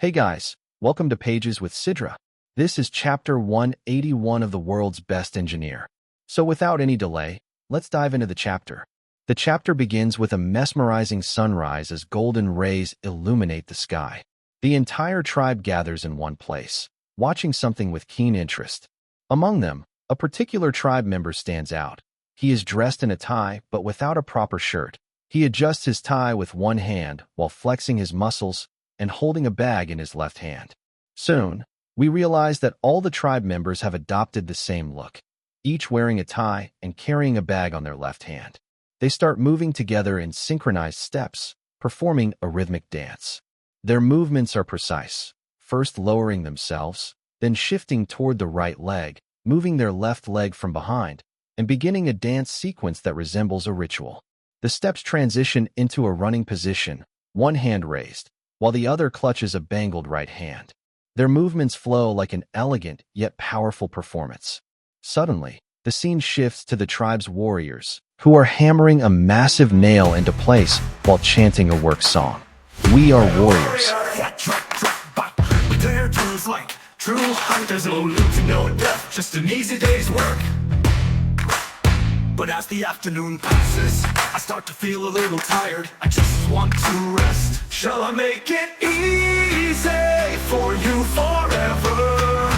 Hey guys, welcome to Pages with Sidra. This is chapter 181 of the world's best engineer. So without any delay, let's dive into the chapter. The chapter begins with a mesmerizing sunrise as golden rays illuminate the sky. The entire tribe gathers in one place, watching something with keen interest. Among them, a particular tribe member stands out. He is dressed in a tie, but without a proper shirt. He adjusts his tie with one hand while flexing his muscles and holding a bag in his left hand. Soon, we realize that all the tribe members have adopted the same look, each wearing a tie and carrying a bag on their left hand. They start moving together in synchronized steps, performing a rhythmic dance. Their movements are precise, first lowering themselves, then shifting toward the right leg, moving their left leg from behind, and beginning a dance sequence that resembles a ritual. The steps transition into a running position, one hand raised, while the other clutches a bangled right hand. Their movements flow like an elegant yet powerful performance. Suddenly, the scene shifts to the tribe's warriors, who are hammering a massive nail into place while chanting a work song. We are warriors. True hunters, no loot, no death, just an easy day's work. But as the afternoon passes, I start to feel a little tired. I just want to rest. Shall I make it easy for you forever?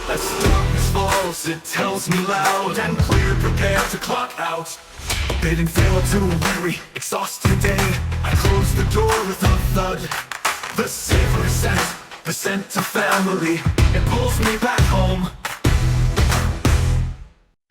As darkness falls, it tells me loud and clear, prepare to clock out. Bidding farewell to a weary, exhausted day, I close the door with a thud. The savory scent, the scent of family, it pulls me back home.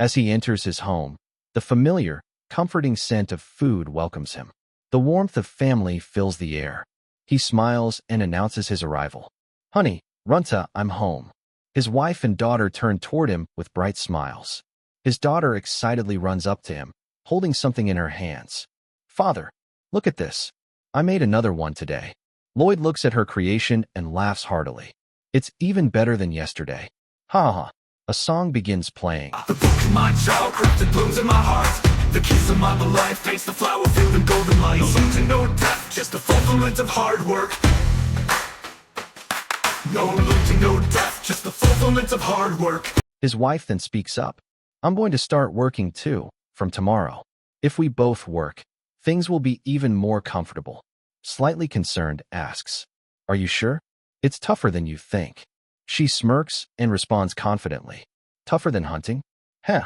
As he enters his home, the familiar, comforting scent of food welcomes him. The warmth of family fills the air. He smiles and announces his arrival. "Honey, Runta, I'm home." His wife and daughter turn toward him with bright smiles. His daughter excitedly runs up to him, holding something in her hands. "Father, look at this. I made another one today." Lloyd looks at her creation and laughs heartily. "It's even better than yesterday." Ha ha. A song begins playing. The book in my jaw, crafted blooms in my heart. The kiss of my life paints the flower field in golden light. No loot and no death, just the fulfillment of hard work. No loot and no death, just the fulfillment of hard work. His wife then speaks up. "I'm going to start working too, from tomorrow. If we both work, things will be even more comfortable." Slightly concerned, asks, "Are you sure? It's tougher than you think." She smirks and responds confidently, "Tougher than hunting? Heh."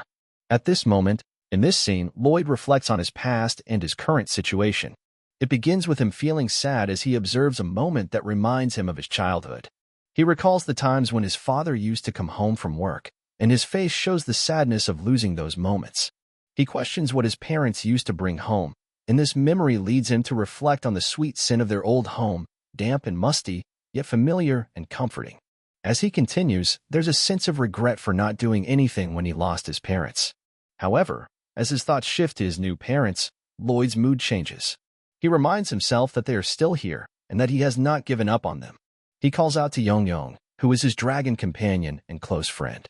At this moment, in this scene, Lloyd reflects on his past and his current situation. It begins with him feeling sad as he observes a moment that reminds him of his childhood. He recalls the times when his father used to come home from work, and his face shows the sadness of losing those moments. He questions what his parents used to bring home, and this memory leads him to reflect on the sweet scent of their old home, damp and musty, yet familiar and comforting. As he continues, there's a sense of regret for not doing anything when he lost his parents. However, as his thoughts shift to his new parents, Lloyd's mood changes. He reminds himself that they are still here and that he has not given up on them. He calls out to Yong, who is his dragon companion and close friend.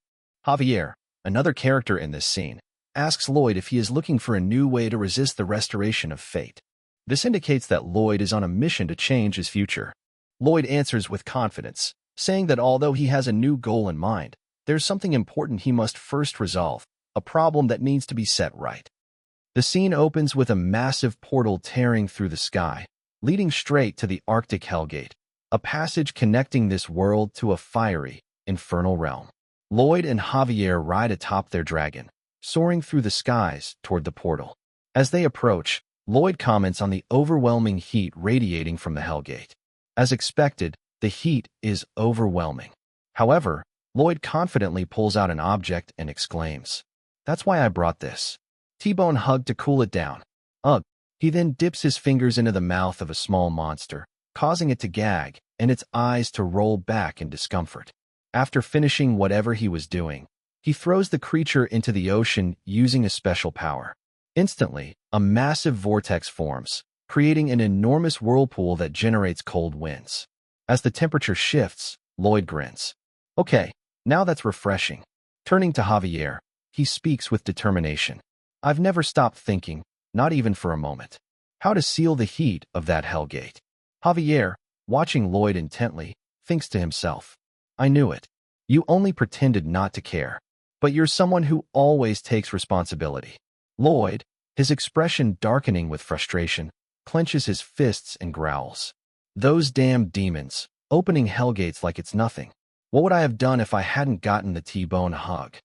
Javier, another character in this scene, asks Lloyd if he is looking for a new way to resist the restoration of fate. This indicates that Lloyd is on a mission to change his future. Lloyd answers with confidence, saying that although he has a new goal in mind, there's something important he must first resolve, a problem that needs to be set right. The scene opens with a massive portal tearing through the sky, leading straight to the Arctic Hellgate, a passage connecting this world to a fiery, infernal realm. Lloyd and Javier ride atop their dragon, soaring through the skies toward the portal. As they approach, Lloyd comments on the overwhelming heat radiating from the Hellgate. As expected, the heat is overwhelming. However, Lloyd confidently pulls out an object and exclaims, "That's why I brought this." T-Bone hugged to cool it down. Ugh. He then dips his fingers into the mouth of a small monster, causing it to gag and its eyes to roll back in discomfort. After finishing whatever he was doing, he throws the creature into the ocean using a special power. Instantly, a massive vortex forms, creating an enormous whirlpool that generates cold winds. As the temperature shifts, Lloyd grins. "Okay, now that's refreshing." Turning to Javier, he speaks with determination. "I've never stopped thinking, not even for a moment, how to seal the heat of that Hellgate." Javier, watching Lloyd intently, thinks to himself, I knew it. You only pretended not to care. But you're someone who always takes responsibility. Lloyd, his expression darkening with frustration, clenches his fists and growls. Those damn demons, opening hellgates like it's nothing. What would I have done if I hadn't gotten the T-bone hug?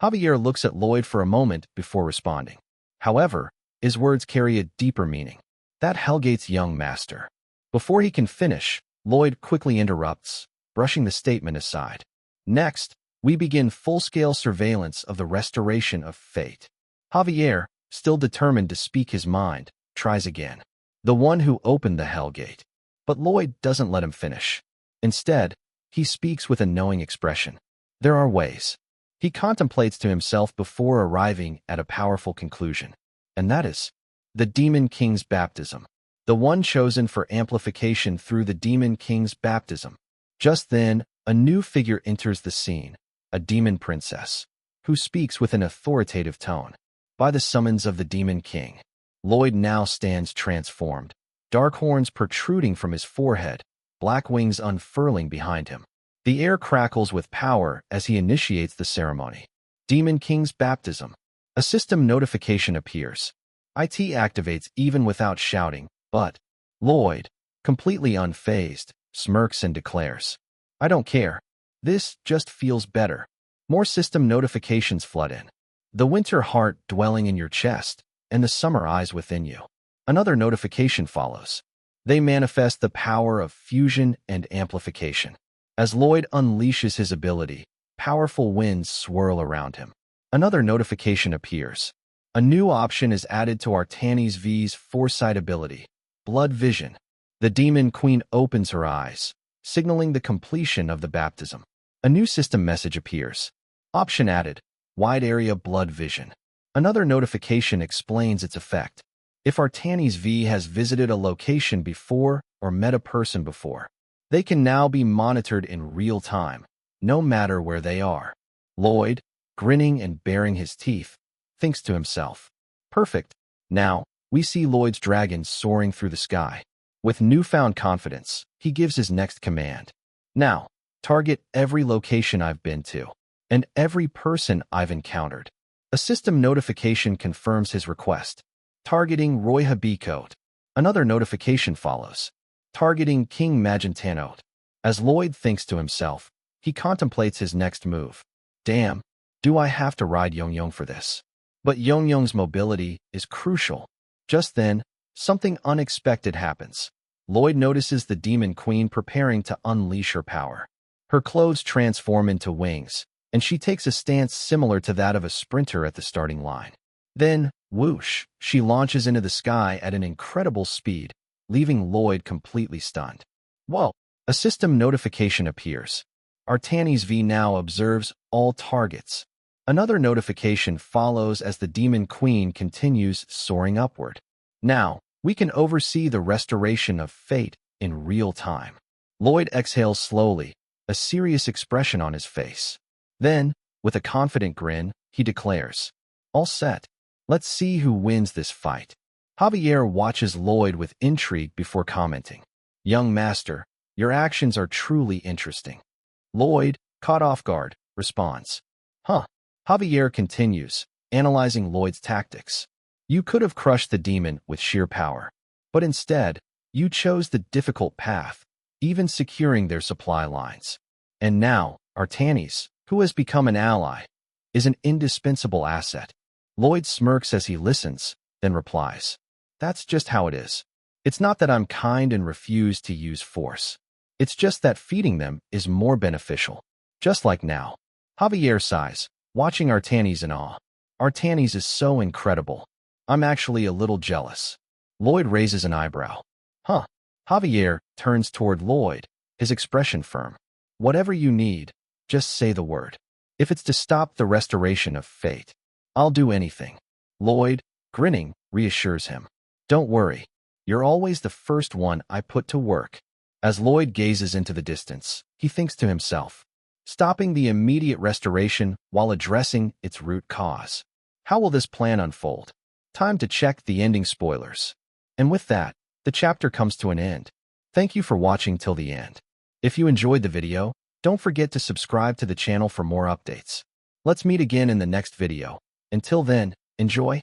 Javier looks at Lloyd for a moment before responding. However, his words carry a deeper meaning. That hellgate's young master. Before he can finish, Lloyd quickly interrupts, brushing the statement aside. Next, we begin full-scale surveillance of the restoration of fate. Javier, still determined to speak his mind, tries again. The one who opened the hellgate. But Lloyd doesn't let him finish. Instead, he speaks with a knowing expression. There are ways. He contemplates to himself before arriving at a powerful conclusion. And that is, the Demon King's baptism. The one chosen for amplification through the Demon King's baptism. Just then, a new figure enters the scene, a demon princess, who speaks with an authoritative tone. By the summons of the Demon King, Lloyd now stands transformed, dark horns protruding from his forehead, black wings unfurling behind him. The air crackles with power as he initiates the ceremony. Demon King's baptism. A system notification appears. IT activates even without shouting, but Lloyd, completely unfazed, smirks and declares, I don't care. This just feels better. More system notifications flood in. The winter heart dwelling in your chest, and the summer eyes within you. Another notification follows. They manifest the power of fusion and amplification. As Lloyd unleashes his ability, powerful winds swirl around him. Another notification appears. A new option is added to Artanis V's foresight ability, Blood Vision. The Demon Queen opens her eyes, signaling the completion of the baptism. A new system message appears. Option added, Wide Area Blood Vision. Another notification explains its effect. If Artanis V has visited a location before or met a person before, they can now be monitored in real time, no matter where they are. Lloyd, grinning and baring his teeth, thinks to himself, perfect. Now, we see Lloyd's dragon soaring through the sky. With newfound confidence, he gives his next command. Now, target every location I've been to, and every person I've encountered. A system notification confirms his request. Targeting Roy Habicot. Another notification follows. Targeting King Magentanot. As Lloyd thinks to himself, he contemplates his next move. Damn, do I have to ride Yong for this? But Yong's mobility is crucial. Just then, something unexpected happens. Lloyd notices the Demon Queen preparing to unleash her power. Her clothes transform into wings, and she takes a stance similar to that of a sprinter at the starting line. Then, whoosh, she launches into the sky at an incredible speed, leaving Lloyd completely stunned. Whoa! A system notification appears. Artanis V now observes all targets. Another notification follows as the Demon Queen continues soaring upward. Now, we can oversee the restoration of fate in real time. Lloyd exhales slowly, a serious expression on his face. Then, with a confident grin, he declares, all set. Let's see who wins this fight. Javier watches Lloyd with intrigue before commenting. Young master, your actions are truly interesting. Lloyd, caught off guard, responds. Huh. Javier continues, analyzing Lloyd's tactics. You could have crushed the demon with sheer power, but instead, you chose the difficult path, even securing their supply lines. And now, Artanis, who has become an ally, is an indispensable asset. Lloyd smirks as he listens, then replies, that's just how it is. It's not that I'm kind and refuse to use force. It's just that feeding them is more beneficial. Just like now. Javier sighs, watching Artanis in awe. Artanis is so incredible. I'm actually a little jealous. Lloyd raises an eyebrow. Huh. Javier turns toward Lloyd, his expression firm. Whatever you need, just say the word. If it's to stop the restoration of fate, I'll do anything. Lloyd, grinning, reassures him. Don't worry. You're always the first one I put to work. As Lloyd gazes into the distance, he thinks to himself, stopping the immediate restoration while addressing its root cause. How will this plan unfold? Time to check the ending spoilers. And with that, the chapter comes to an end. Thank you for watching till the end. If you enjoyed the video, don't forget to subscribe to the channel for more updates. Let's meet again in the next video. Until then, enjoy.